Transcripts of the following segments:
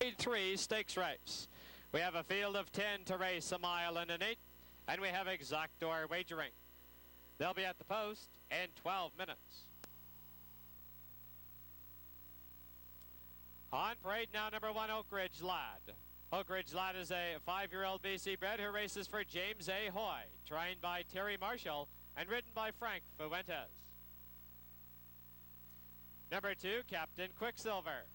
Grade 3 stakes race. We have a field of 10 to race a mile and an eighth, and we have exactor wagering. They'll be at the post in 12 minutes. On parade now, number 1, Oak Ridge Lad. Oak Ridge Lad is a 5-year-old BC bred who races for James A. Hoy, trained by Terry Marshall and ridden by Frank Fuentes. Number 2, Captain Quicksilver.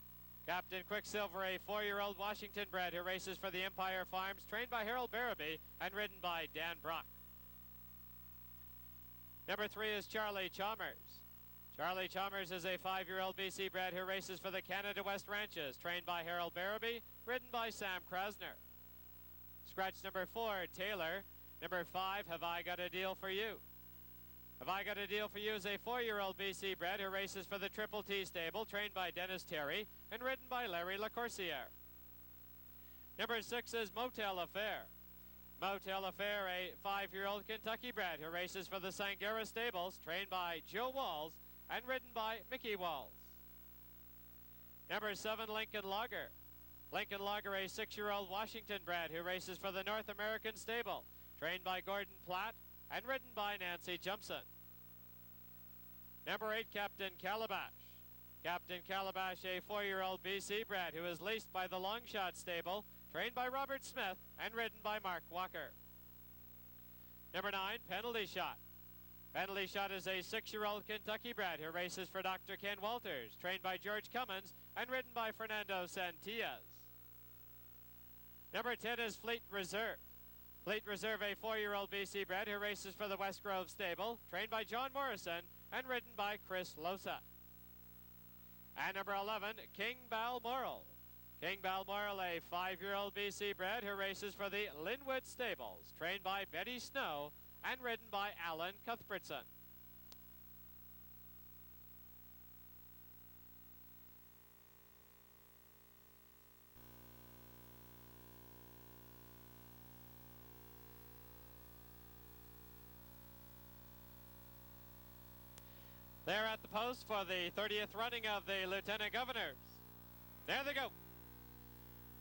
Captain Quicksilver, a 4-year-old Washington bred who races for the Empire Farms, trained by Harold Barabee and ridden by Dan Brock. Number 3 is Charlie Chalmers. Charlie Chalmers is a 5-year-old BC bred who races for the Canada West Ranches, trained by Harold Barabee, ridden by Sam Krasner. Scratch number 4, Taylor. Number 5, Have I Got a Deal for You? Have I Got a Deal for You is a 4-year-old BC bred who races for the Triple T stable, trained by Dennis Terry and ridden by Larry Lacoursiere. Number 6 is Motel Affair. Motel Affair, a 5-year-old Kentucky bred who races for the Sangera stables, trained by Joe Walls and ridden by Mickey Walls. Number 7, Lincoln Logger. Lincoln Logger, a 6-year-old Washington bred who races for the North American stable, trained by Gordon Platt and ridden by Nancy Jumpson. Number 8, Captain Calabash. Captain Calabash, a 4-year-old BC bred who is leased by the Longshot stable, trained by Robert Smith and ridden by Mark Walker. Number 9, Penalty Shot. Penalty Shot is a 6-year-old Kentucky bred who races for Dr. Ken Walters, trained by George Cummins and ridden by Fernando Santillas. Number 10 is Fleet Reserve. Fleet Reserve, a 4-year-old BC bred who races for the West Grove stable, trained by John Morrison and ridden by Chris Losa. And number 11, King Balmoral. King Balmoral, a 5-year-old BC bred who races for the Linwood stables, trained by Betty Snow and ridden by Alan Cuthbertson. They're at the post for the 30th running of the Lieutenant Governors. There they go.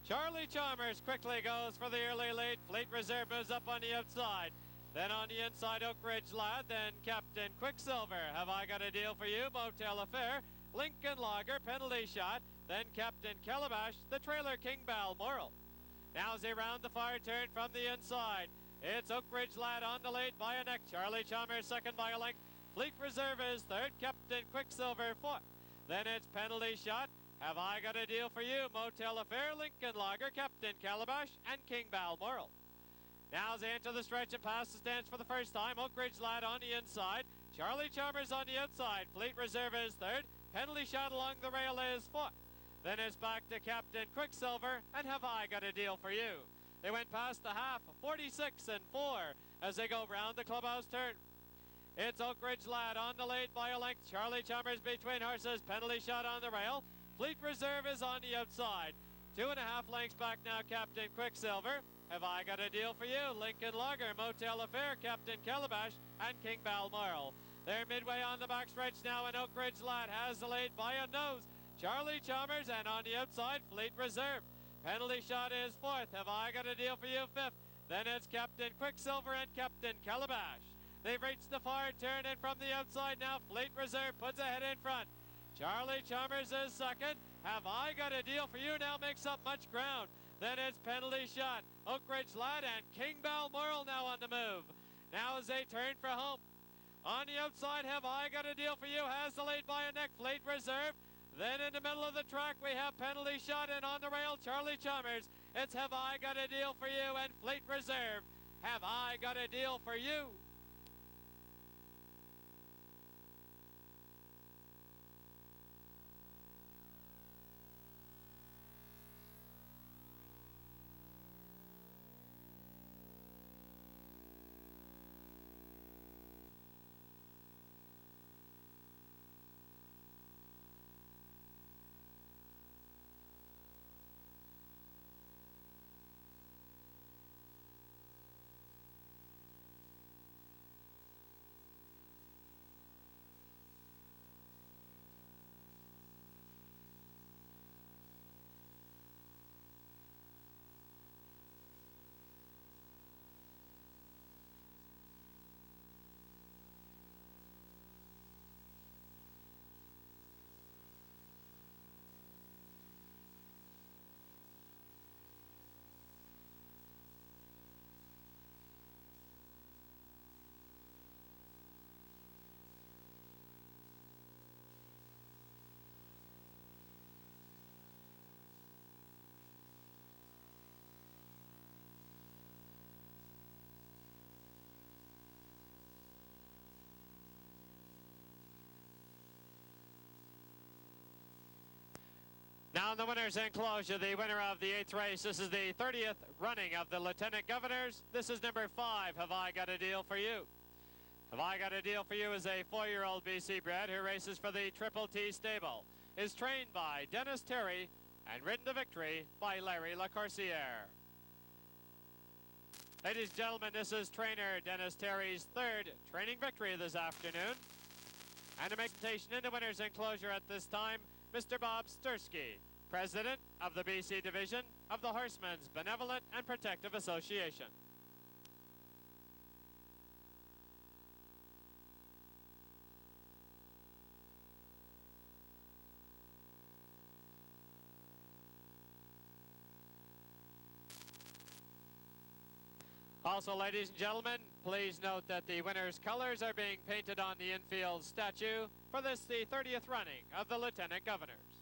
Charlie Chalmers quickly goes for the early lead. Fleet Reserve moves up on the outside. Then on the inside, Oak Ridge Lad. Then Captain Quicksilver. Have I Got a Deal for You? Motel Affair. Lincoln Logger. Penalty Shot. Then Captain Calabash. The trailer King Balmoral. Now as they round the far turn from the inside, it's Oak Ridge Lad on the lead by a neck. Charlie Chalmers second by a length. Fleet Reserve is third. Captain Quicksilver fourth. Then it's Penalty Shot. Have I Got a Deal for You? Motel Affair, Lincoln Logger, Captain Calabash, and King Balmoral. Now as they enter the stretch and pass the stands for the first time, Oak Ridge Lad on the inside. Charlie Chalmers on the outside. Fleet Reserve is third. Penalty Shot along the rail is fourth. Then it's back to Captain Quicksilver, and Have I Got a Deal for You? They went past the half, 46-4, as they go round the clubhouse turn. It's Oak Ridge Lad on the lead by a length. Charlie Chalmers between horses. Penalty Shot on the rail. Fleet Reserve is on the outside. 2.5 lengths back now, Captain Quicksilver. Have I Got a Deal for You? Lincoln Logger, Motel Affair, Captain Calabash, and King Balmoral. They're midway on the backstretch now, and Oak Ridge Lad has the lead by a nose. Charlie Chalmers, and on the outside, Fleet Reserve. Penalty Shot is fourth. Have I Got a Deal for You? Fifth. Then it's Captain Quicksilver and Captain Calabash. They've reached the far turn, and from the outside now, Fleet Reserve puts ahead in front. Charlie Chalmers is second. Have I Got a Deal for You? Now makes up much ground. Then it's Penalty Shot, Oak Ridge Lad, and King Balmoral now on the move. Now as they turn for home. On the outside, Have I Got a Deal for You? Has the lead by a neck, Fleet Reserve. Then in the middle of the track, we have Penalty Shot, and on the rail, Charlie Chalmers. It's Have I Got a Deal for You? And Fleet Reserve. Have I Got a Deal for You? Now in the winner's enclosure, the winner of the 8th race. This is the 30th running of the Lieutenant Governors. This is number 5, Have I Got a Deal for You. Have I Got a Deal for You is a 4-year-old BC bred who races for the Triple T stable, is trained by Dennis Terry, and ridden to victory by Larry Lacoursiere. Ladies and gentlemen, this is trainer Dennis Terry's 3rd training victory this afternoon. And to make the presentation in the winner's enclosure at this time, Mr. Bob Stursky, President of the BC Division of the Horsemen's Benevolent and Protective Association. Also, ladies and gentlemen, please note that the winner's colors are being painted on the infield statue for this, the 30th running of the Lieutenant Governors.